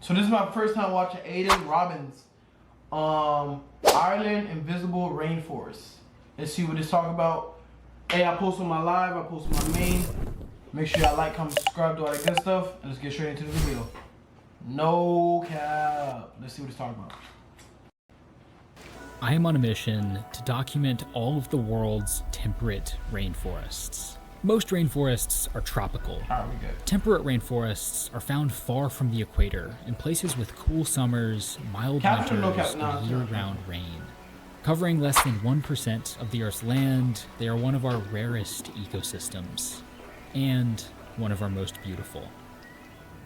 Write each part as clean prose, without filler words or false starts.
So this is my first time watching Aiden Robbins. Ireland Invisible Rainforest. Let's see what it's talking about. Hey, I post on my live, I post on my main. Make sure y'all like, comment, subscribe, do all that good stuff, and let's get straight into the video. No cap. Let's see what it's talking about. I am on a mission to document all of the world's temperate rainforests. Most rainforests are tropical. Alright, we good. Temperate rainforests are found far from the equator in places with cool summers, mild winters, and year-round rain. Covering less than 1% of the Earth's land, they are one of our rarest ecosystems, and one of our most beautiful.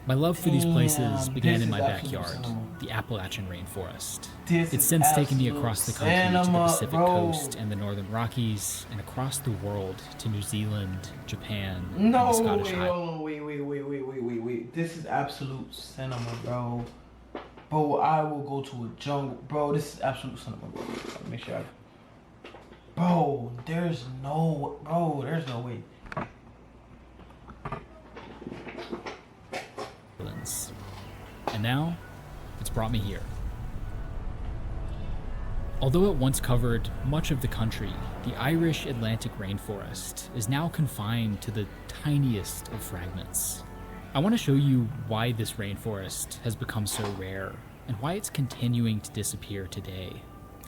My love for these places began in my backyard, the Appalachian Rainforest. It's since taken me across the country to the Pacific Coast and the Northern Rockies, and across the world to New Zealand, Japan, and the Scottish Highlands. Wait. This is absolute cinema, bro. Bro, I will go to a jungle. Bro, this is absolute cinema, bro. Make sure Bro, there's no way. And now, it's brought me here. Although it once covered much of the country, the Irish Atlantic rainforest is now confined to the tiniest of fragments. I want to show you why this rainforest has become so rare, and why it's continuing to disappear today.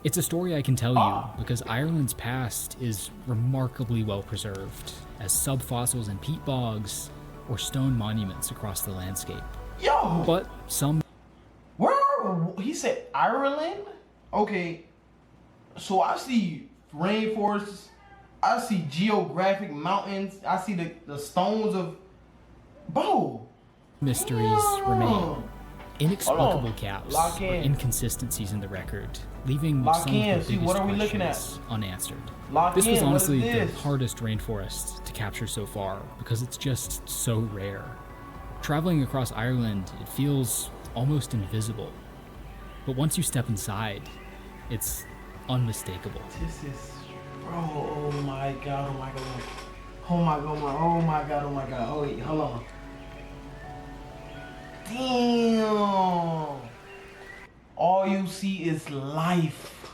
It's a story I can tell you because Ireland's past is remarkably well preserved, as subfossils in peat bogs or stone monuments across the landscape. Yo! But some... Where? He said Ireland? Okay. So I see rainforests. I see geographic mountains. I see the stones of... Bro! Mysteries remain. Inexplicable gaps or inconsistencies in the record, leaving some of the biggest questions unanswered. This was honestly the hardest rainforest to capture so far because it's just so rare. Traveling across Ireland, it feels almost invisible. But once you step inside, it's unmistakable. This is, bro, oh my god. Oh wait, hold on. Damn. All you see is life.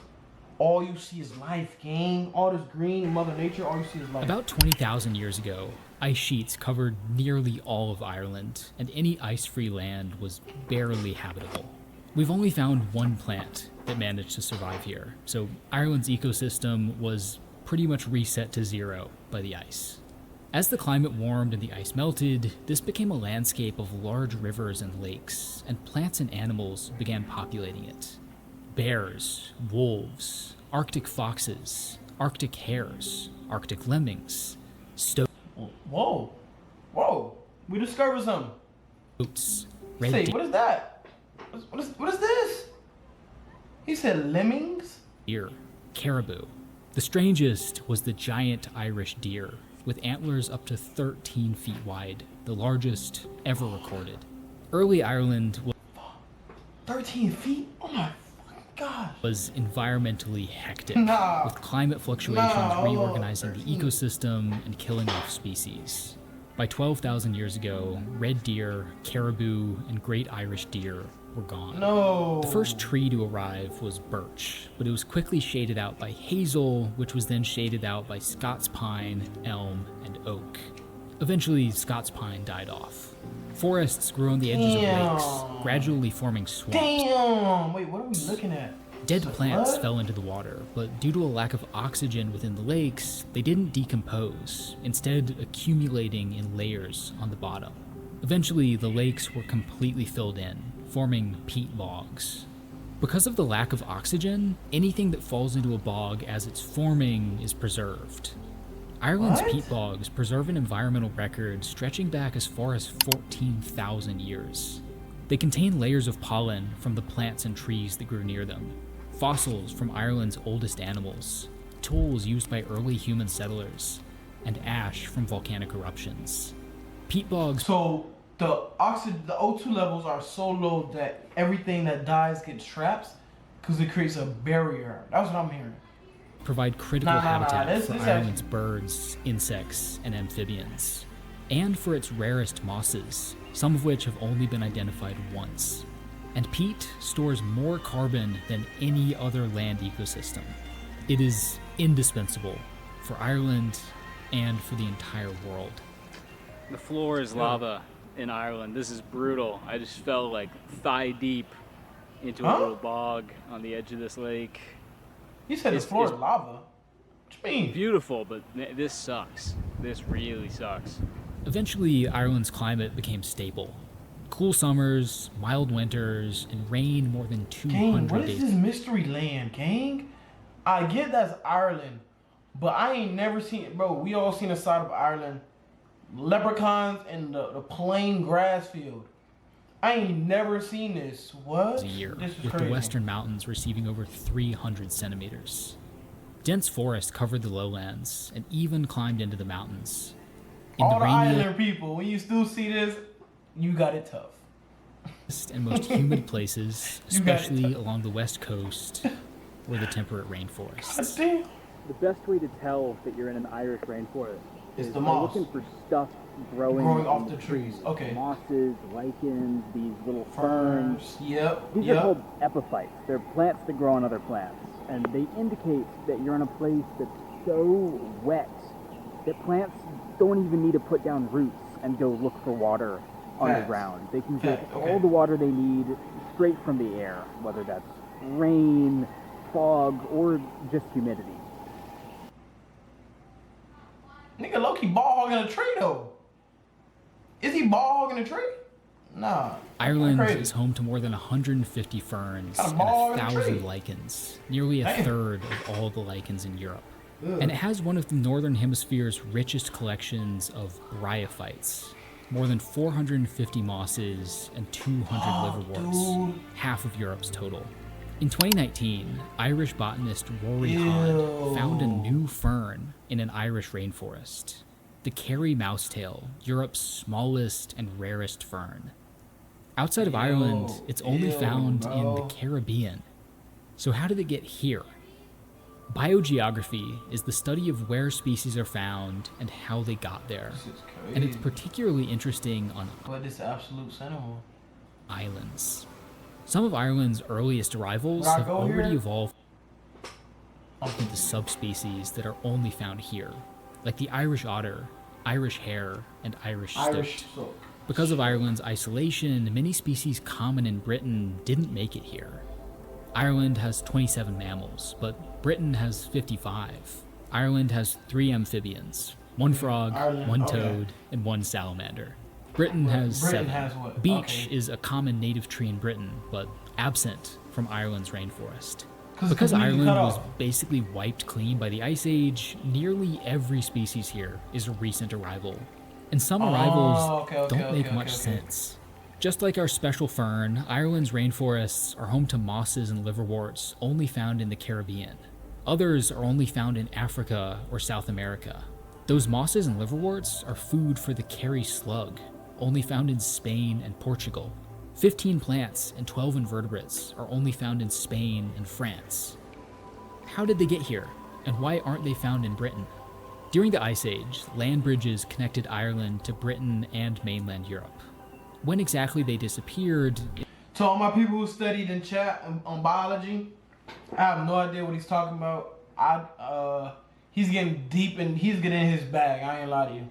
All you see is life, gang. All this green, Mother Nature, all you see is life. About 20,000 years ago, ice sheets covered nearly all of Ireland, and any ice-free land was barely habitable. We've only found one plant that managed to survive here, so Ireland's ecosystem was pretty much reset to zero by the ice. As the climate warmed and the ice melted, this became a landscape of large rivers and lakes, and plants and animals began populating it. Bears, wolves, Arctic foxes, Arctic hares, Arctic lemmings, Whoa. We discovered something. goats, Say, what is that? What is this? He said lemmings? deer, caribou. The strangest was the giant Irish deer, with antlers up to 13 feet wide, the largest ever recorded. Early Ireland 13 feet? Oh my God. Was environmentally hectic, with climate fluctuations reorganizing the ecosystem and killing off species. By 12,000 years ago, red deer, caribou, and great Irish deer were gone. No. The first tree to arrive was birch, but it was quickly shaded out by hazel, which was then shaded out by Scots pine, elm, and oak. Eventually, Scots pine died off. Forests grew on the edges of lakes, gradually forming swamps. Damn! Wait, what are we looking at? Dead plants fell into the water, but due to a lack of oxygen within the lakes, they didn't decompose, instead accumulating in layers on the bottom. Eventually, the lakes were completely filled in, forming peat bogs. Because of the lack of oxygen, anything that falls into a bog as it's forming is preserved. Ireland's peat bogs preserve an environmental record stretching back as far as 14,000 years. They contain layers of pollen from the plants and trees that grew near them, fossils from Ireland's oldest animals, tools used by early human settlers, and ash from volcanic eruptions. Peat bogs... So the O2 levels are so low that everything that dies gets trapped because it creates a barrier. That's what I'm hearing. Provide critical habitat for Ireland's birds, insects, and amphibians, and for its rarest mosses, some of which have only been identified once. And peat stores more carbon than any other land ecosystem. It is indispensable for Ireland and for the entire world. The floor is lava in Ireland. This is brutal. I just fell like thigh deep into a little bog on the edge of this lake. You said the floor is lava. What you mean? Beautiful, but this sucks. This really sucks. Eventually, Ireland's climate became stable. Cool summers, mild winters, and rain more than 200 King, what days. is this mystery land, King? I get that's Ireland, but I ain't never seen, bro, we all seen the side of Ireland. Leprechauns and the plain grass field. I ain't never seen this. What? A year, This is with crazy. the western mountains receiving over 300 centimeters. Dense forest covered the lowlands and even climbed into the mountains. In All the rainiest Islander people, when you still see this, you got it tough. and most humid places, You got it especially tough. along the west coast, were the temperate rainforests. Damn. The best way to tell that you're in an Irish rainforest It's is the by moss. looking for stuff growing Off on the trees. Okay. Mosses, lichens, these little ferns. Yep. These are called epiphytes. They're plants that grow on other plants. And they indicate that you're in a place that's so wet that plants don't even need to put down roots and go look for water underground. They can get Okay. all the water they need straight from the air, whether that's rain, fog, or just humidity. Nigga low-key ball hogging a tree though. Is he ball hogging a tree? Nah. Ireland Crazy. is home to more than 150 ferns Got a and ball in a 1,000 tree. lichens, nearly a Damn. third of all the lichens in Europe. Ugh. And it has one of the Northern Hemisphere's richest collections of bryophytes, more than 450 mosses and 200 liverworts, dude. half of Europe's total. In 2019, Irish botanist Rory Ew. Hod found a new fern in an Irish rainforest, the Kerry mousetail, Europe's smallest and rarest fern. Outside of Ireland, it's only found in the Caribbean. So how did it get here? Biogeography is the study of where species are found and how they got there. This is crazy. And it's particularly interesting on But this absolute cinema. islands. Some of Ireland's earliest arrivals When I have go already here- evolved into subspecies that are only found here, like the Irish otter, Irish hare, and Irish Irish stoat. soak. Because of Ireland's isolation, many species common in Britain didn't make it here. Ireland has 27 mammals, but Britain has 55. Ireland has 3 amphibians, 1 frog, Ireland, 1 okay. toad, and 1 salamander. Britain has Britain 7. has what? Beech Okay. is a common native tree in Britain, but absent from Ireland's rainforest. 'Cause Because it's completely Ireland cut was off. basically wiped clean by the Ice Age, nearly every species here is a recent arrival. And some arrivals don't make much sense. Just like our special fern, Ireland's rainforests are home to mosses and liverworts only found in the Caribbean. Others are only found in Africa or South America. Those mosses and liverworts are food for the Kerry slug, only found in Spain and Portugal. 15 plants and 12 invertebrates are only found in Spain and France. How did they get here, and why aren't they found in Britain? During the Ice Age, land bridges connected Ireland to Britain and mainland Europe. When exactly they disappeared, To all my people who studied in chat on biology, I have no idea what he's talking about. He's getting deep and he's getting in his bag. I ain't lie to you.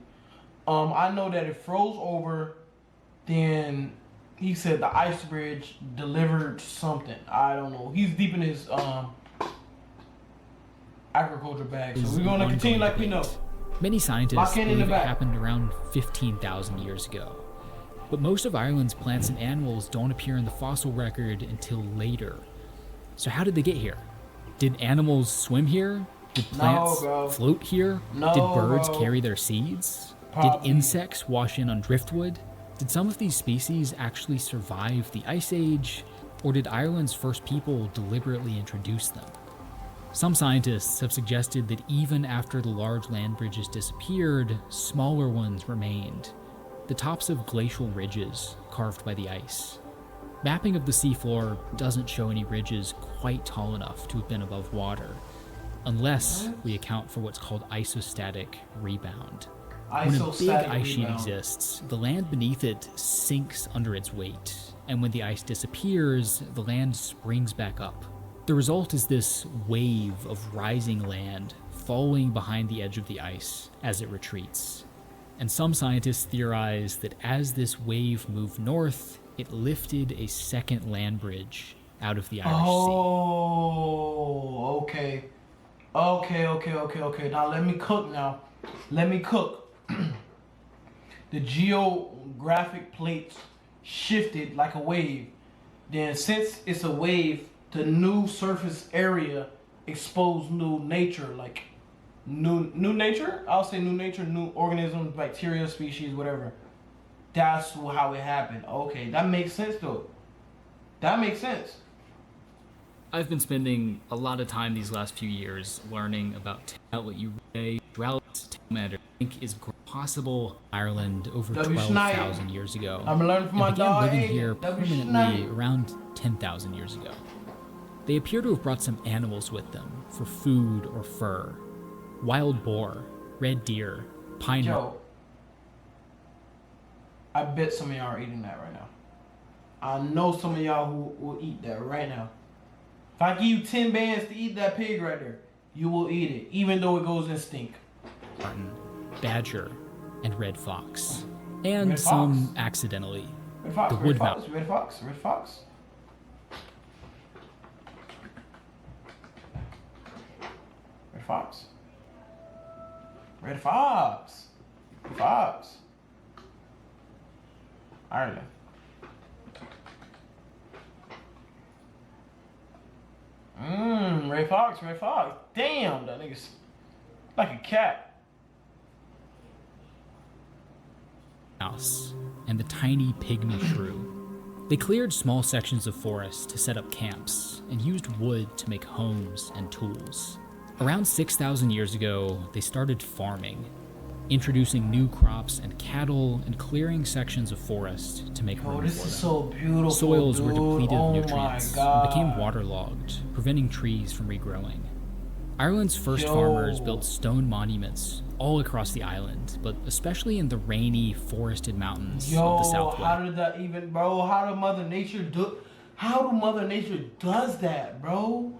I know that it froze over, then he said the ice bridge delivered something. I don't know. He's deep in his agriculture bag. So is we're gonna an continue like we ongoing know. debate. Many scientists Lock in the believe it back. happened around 15,000 years ago. But most of Ireland's plants and animals don't appear in the fossil record until later. So how did they get here? Did animals swim here? Did plants bro. float here? No, Did birds bro. carry their seeds? Probably. Did insects wash in on driftwood? Did some of these species actually survive the Ice Age? Or did Ireland's first people deliberately introduce them? Some scientists have suggested that even after the large land bridges disappeared, smaller ones remained, the tops of glacial ridges carved by the ice. Mapping of the seafloor doesn't show any ridges quite tall enough to have been above water, unless we account for what's called isostatic rebound. When a big Isostatic ice sheet rebound. exists, the land beneath it sinks under its weight, and when the ice disappears, the land springs back up. The result is this wave of rising land falling behind the edge of the ice as it retreats. And some scientists theorize that as this wave moved north, it lifted a second land bridge out of the Irish Sea. Oh, okay. Okay. Now let me cook now. Let me cook. The geographic plates shifted like a wave. Then since it's a wave, the new surface area exposed new nature, like new nature? I'll say new nature, new organisms, bacteria, species, whatever. That's how it happened. Okay, that makes sense though. That makes sense. I've been spending a lot of time these last few years learning about what you droughts I think is possible Ireland over 12,000 years ago. I'm learning from my and began dog. living Hey, here W. permanently Schneid. around 10,000 years ago. They appear to have brought some animals with them for food or fur. Wild boar, red deer, pine. Yo, I bet some of y'all are eating that right now. I know some of y'all who will eat that right now. If I give you 10 bands to eat that pig right there, you will eat it, even though it goes in stink. Martin, badger, and red fox. And Red some fox? accidentally. Red fox, The red wood fox, mouse. red fox, red fox. Red fox. Red fox. Fox. Ireland. Red fox, red fox. Damn, that nigga's like a cat. Mouse, and the tiny pygmy shrew. They cleared small sections of forest to set up camps and used wood to make homes and tools. Around 6,000 years ago, they started farming, introducing new crops and cattle and clearing sections of forest to make room Oh, for this them. is so beautiful. Soils were dude. depleted of Oh nutrients my and God. became waterlogged, preventing trees from regrowing. Ireland's first Yo. farmers built stone monuments all across the island, but especially in the rainy, forested mountains of the Yo, southwest. how did that even, bro? How do Mother Nature does that, bro?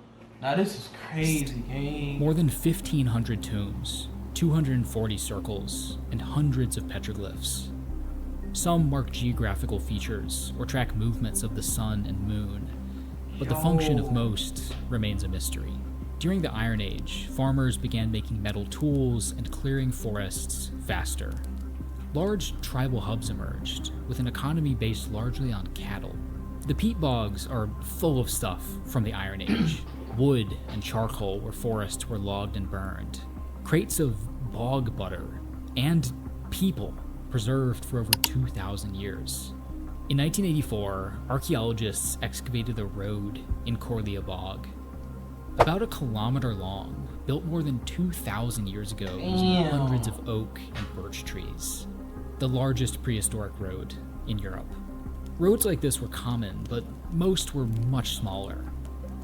Now this is crazy, gang. More than 1,500 tombs, 240 circles, and hundreds of petroglyphs. Some mark geographical features or track movements of the sun and moon, but the function of Yo. most remains a mystery. During the Iron Age, farmers began making metal tools and clearing forests faster. Large tribal hubs emerged, with an economy based largely on cattle. The peat bogs are full of stuff from the Iron Age. Wood and charcoal where forests were logged and burned. Crates of bog butter and people preserved for over 2,000 years. In 1984, archaeologists excavated a road in Corlia Bog. About a kilometer long, built more than 2,000 years ago using Damn. hundreds of oak and birch trees. The largest prehistoric road in Europe. Roads like this were common, but most were much smaller.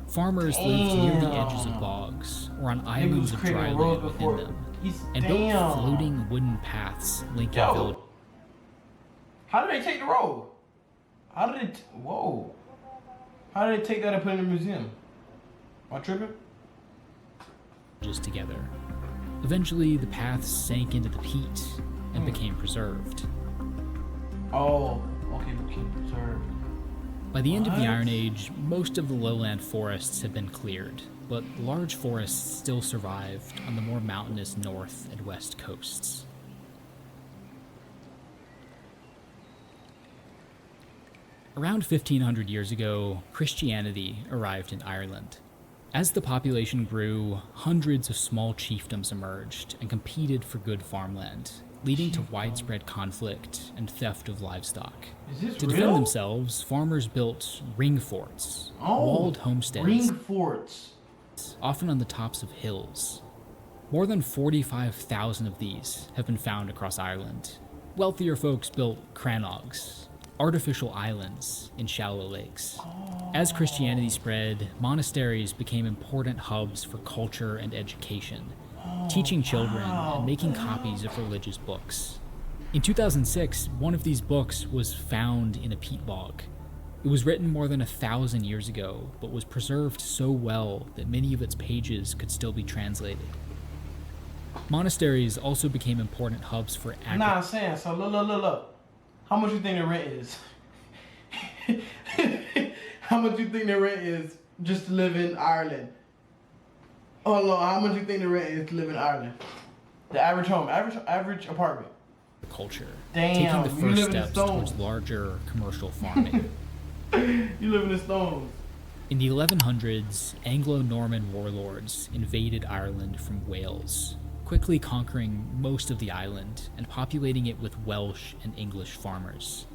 Farmers lived near the edges of bogs, or on islands of dry land within them, and built floating wooden paths linking Yo, how did they take the road? How did it? Whoa! How did they take that and put it in a museum? Am I tripping? villages together. Eventually, the paths sank into the peat and became preserved. Oh, okay, became preserved. By the end of the What? Iron Age, most of the lowland forests had been cleared, but large forests still survived on the more mountainous north and west coasts. Around 1500 years ago, Christianity arrived in Ireland. As the population grew, hundreds of small chiefdoms emerged and competed for good farmland, leading to widespread conflict and theft of livestock. Is this To real? defend themselves, farmers built ring forts, walled homesteads, Ring forts. often on the tops of hills. More than 45,000 of these have been found across Ireland. Wealthier folks built crannogs, artificial islands in shallow lakes. As Christianity spread, monasteries became important hubs for culture and education, teaching children and making copies of religious books. In 2006, one of these books was found in a peat bog. It was written more than 1,000 years ago, but was preserved so well that many of its pages could still be translated. Monasteries also became important hubs for agriculture. Nah, I'm saying, so look. How much you think the rent is? How much you think the rent is just to live in Ireland? Oh Lord, how much you think the rent is to live in Ireland? The average home, average apartment. Taking the you first live in steps Stones. towards larger commercial farming. You live in the Stones. In the 1100s, Anglo-Norman warlords invaded Ireland from Wales, quickly conquering most of the island and populating it with Welsh and English farmers.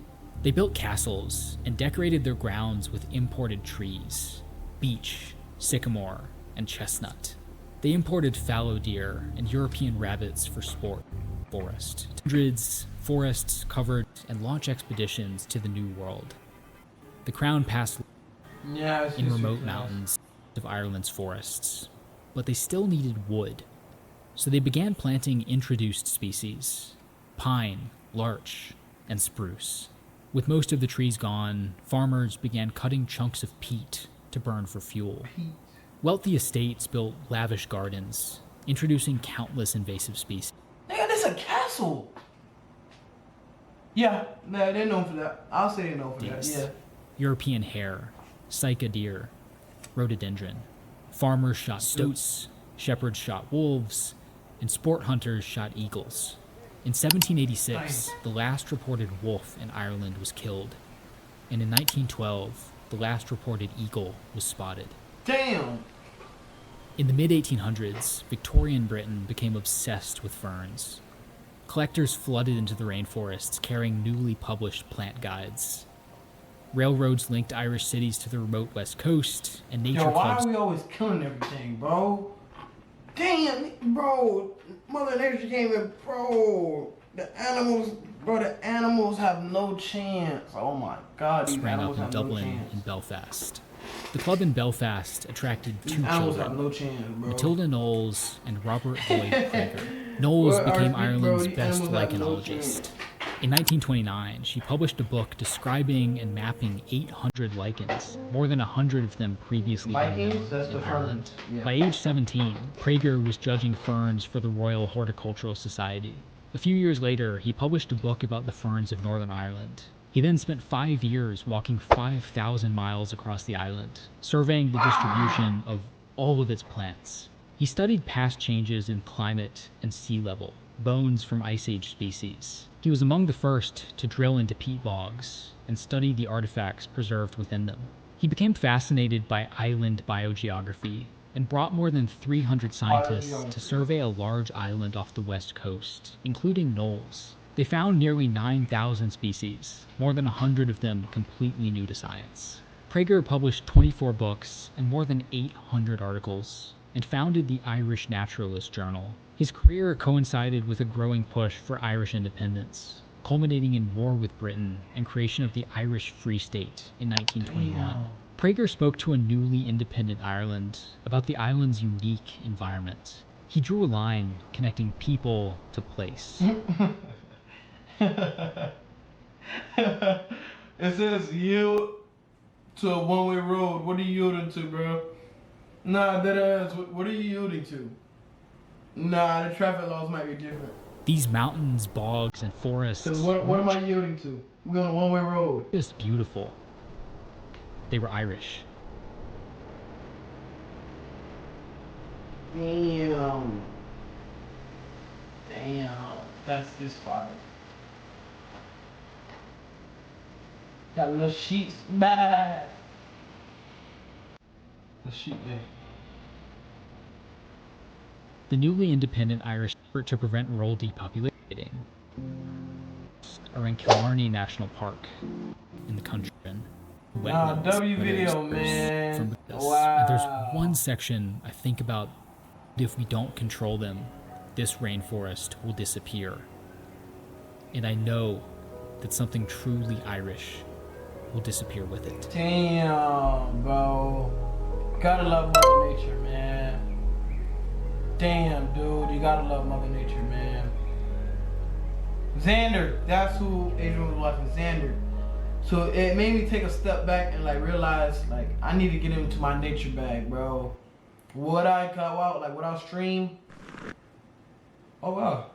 They built castles and decorated their grounds with imported trees, beech, sycamore, and chestnut. They imported fallow deer and European rabbits for sport. Hundreds, forests covered, and launch expeditions to the New World. The crown passed in remote mountains of Ireland's forests, but they still needed wood. So they began planting introduced species, pine, larch, and spruce. With most of the trees gone, farmers began cutting chunks of peat to burn for fuel. Wealthy estates built lavish gardens, introducing countless invasive species. Nigga, this a castle. Yeah, nah, they're known for that. I'll say they're known for that, yeah. European hare, Sika deer, rhododendron. Farmers shot stoats, shepherds shot wolves, and sport hunters shot eagles. In 1786, the last reported wolf in Ireland was killed, and in 1912, the last reported eagle was spotted. Damn! In the mid-1800s, Victorian Britain became obsessed with ferns. Collectors flooded into the rainforests carrying newly published plant guides. Railroads linked Irish cities to the remote west coast, and nature Yo, why clubs... are we always killing everything, bro? Damn, bro. Mother Nature came in, bro. The animals have no chance. Oh my God, these sprang animals up in have no Dublin chance. and Belfast. The club in Belfast attracted These two animals have children, no chance, bro. Matilda Knowles and Robert Boyd Prager. Knowles Well, became bro, Ireland's these best animals have no lichenologist. chance. In 1929, she published a book describing and mapping 800 lichens, more than 100 of them previously Vikings? unknown That's in the Ireland. ferns. Yeah. By age 17, Prager was judging ferns for the Royal Horticultural Society. A few years later, he published a book about the ferns of Northern Ireland. He then spent 5 years walking 5,000 miles across the island, surveying the distribution of all of its plants. He studied past changes in climate and sea level, bones from Ice Age species. He was among the first to drill into peat bogs and study the artifacts preserved within them. He became fascinated by island biogeography and brought more than 300 scientists to survey a large island off the west coast, including Knowles. They found nearly 9,000 species, more than 100 of them completely new to science. Prager published 24 books and more than 800 articles, and founded the Irish Naturalist Journal. His career coincided with a growing push for Irish independence, culminating in war with Britain and creation of the Irish Free State in 1921. Damn. Prager spoke to a newly independent Ireland about the island's unique environment. He drew a line connecting people to place. It says yield to a one-way road. What are you yielding to, bro? Nah, that ass. What are you yielding to? Nah, the traffic laws might be different. These mountains, bogs, and forests Cause what am I yielding to? We're on a one-way road. were just beautiful. They were Irish. Damn. That's this fire. Got little sheets. Bad. The sheet day. The newly independent Irish effort to prevent rural depopulating are in Killarney National Park in the country. Wetlands, W where video, there's man. from this. Wow. And there's one section I think about, if we don't control them, this rainforest will disappear. And I know that something truly Irish will disappear with it. Damn, bro. Gotta love Mother Nature, man. Damn, dude. You gotta love Mother Nature, man. Xander. That's who Adrian was watching. Xander. So it made me take a step back and like realize like I need to get into my nature bag, bro. What I go out, like what I stream. Oh wow.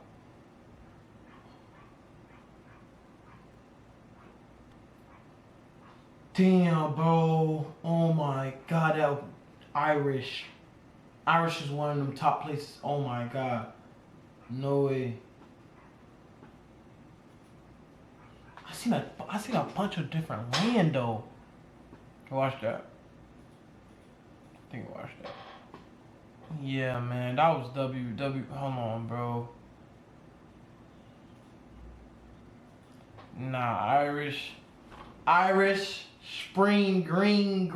Damn, bro. Oh my god, that Irish. Irish is one of them top places. Oh my god. No way. I seen a bunch of different land though. Watch that. I think I watched that. Yeah, man, that was Hold on, bro. Nah, Irish, spring green.